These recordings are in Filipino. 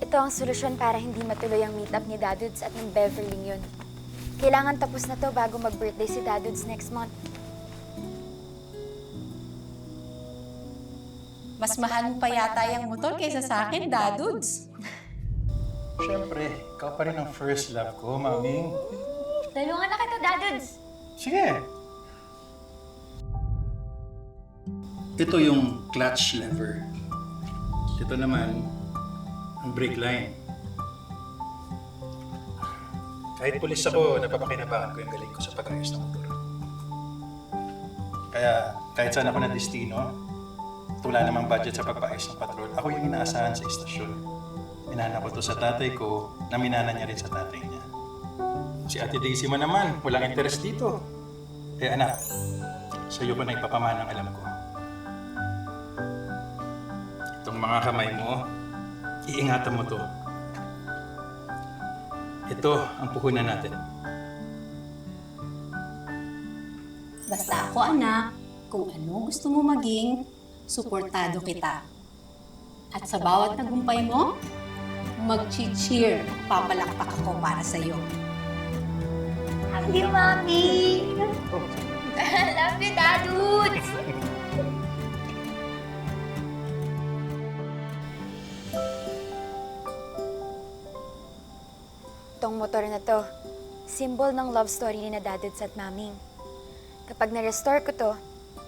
Ito ang solusyon para hindi matuloy ang meetup ni Dadudes at ng Beverly yun. Kailangan tapos na to bago mag-birthday si Dadudes next month. Mas mahal mo pa yata yung motor kaysa sa akin, Dadudes. Siyempre, ikaw pa rin ang first love ko, Maming. Tulungan na kita, Dadudes! Sige. Ito yung clutch lever. Ito naman, ang brake line. Kahit pulis ako, napapakinabangan ko yung galing ko sa pag-ayos ng motor. Kaya kahit saan ako na destino, wala namang budget sa pagpaayos ng patrol. Ako yung inaasahan sa istasyon. Minana ko to sa tatay ko, na minana niya rin sa tatay niya. Si Ate Daisy mo naman, walang interest dito. Eh anak, sa'yo ko na ipapamana ang alam ko. Itong mga kamay mo, iingatan mo to. Ito ang puhunan natin. Basta ako, anak, kung ano gusto mo maging, suportado kita. At sa bawat tagumpay mo, mag-cheer, papalakpak ako para sa'yo. Love you, Mommy! Love you, Dadudes! Itong motor na to, symbol ng love story ni na Dadudes at Maming. Kapag na-restore ko to,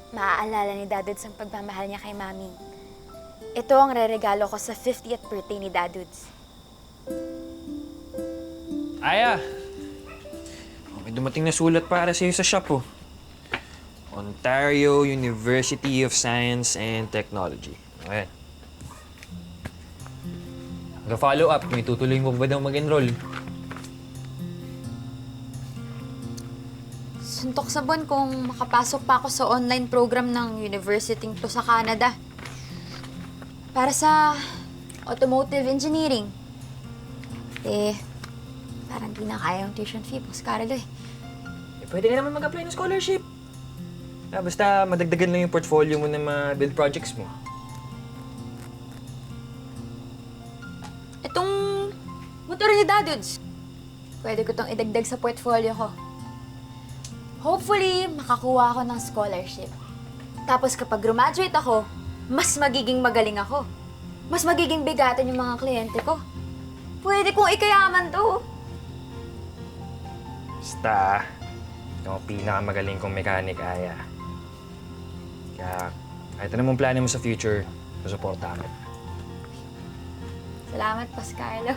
maaalala ni Dadudes ang pagmamahal niya kay Maming. Ito ang reregalo ko sa 50th birthday ni Dadudes. Aya! May dumating na sulat para sa'yo sa shop, oh. Ontario University of Science and Technology. Ayan. Mag-follow up, may tutuloy mo ba daw mag-enroll? Suntok sa buwan kung makapasok pa ako sa online program ng university to sa Canada. Para sa automotive engineering. Eh, parang di na kaya yung tuition fee, Boss Carlo eh. Pwede ka naman mag-apply ng scholarship. Basta madagdagan lang yung portfolio mo ng mga build projects mo. Itong motor ni Dadudes, pwede ko tong idagdag sa portfolio ko. Hopefully, makakuha ako ng scholarship. Tapos kapag graduate ako, mas magiging magaling ako. Mas magiging bigatan yung mga kliyente ko. Pwede kong ikayaman to. Basta, ikaw ang pinakamagaling kong mechanic, Aya. Kaya, kahit ano mong plano mo sa future, susuportahan mo. Salamat, Pascarlo.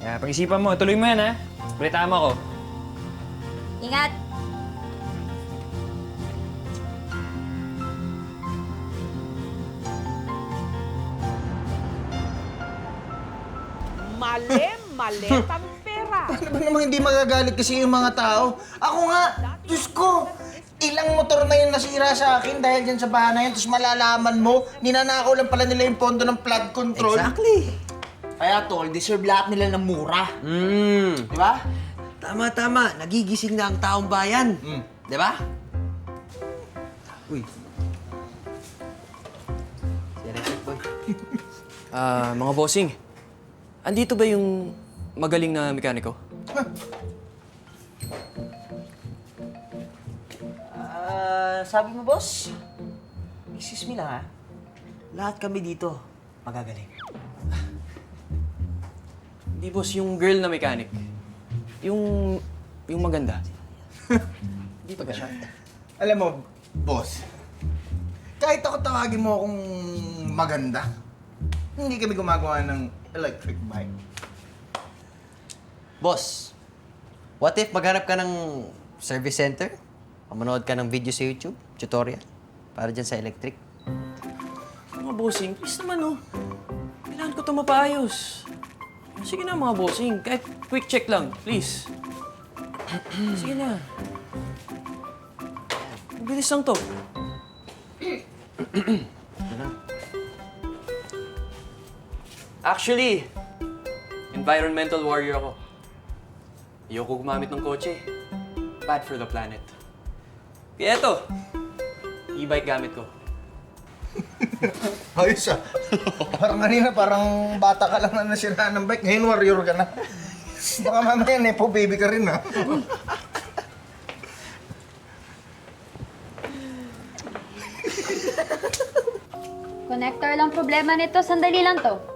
Kaya, pag-isipan mo, tuloy mo yan, ha? Balitaan mo ako. Ingat! Mali ang pera. Ano ba namang hindi magagalit kasi yung mga tao? Ako nga, Diyos ko, ilang motor na yung nasira sa akin dahil dyan sa bahay na yan, tapos malalaman mo, ninanakaw lang pala nila yung pondo ng flood control. Exactly. Kaya tol, deserve lahat nila ng mura. Di ba? Tama. Nagigising na ang taong bayan. Di ba? Uy. Si Electric Boy. Mga bossing, andito ba yung magaling na mekaniko? Sabi mo, boss? Excuse me lang, ha? Lahat kami dito magagaling. Hindi, boss, yung girl na mechanic. Yung maganda. Hindi pa siya. Alam mo, boss, kahit ako tawagin mo akong maganda, hindi kami gumagawa ng electric bike. Boss, what if maghanap ka ng service center? Manood ka ng video sa YouTube, tutorial, para dyan sa electric. Mga bossing, please naman, oh. Kailangan ko ito mapaayos. Sige na, mga bossing. Kahit quick check lang, please. Sige na. Bilis lang to. Actually, environmental warrior ako. Ayoko gumamit ng kotse. Bad for the planet. Kaya eto, e-bike gamit ko. Ayos ah. Parang kanina, parang bata ka lang na nasira ng bike. Ngayon, warrior ka na. Baka mamaya, nepo baby ka rin ah. Connector lang problema nito. Sandali lang to.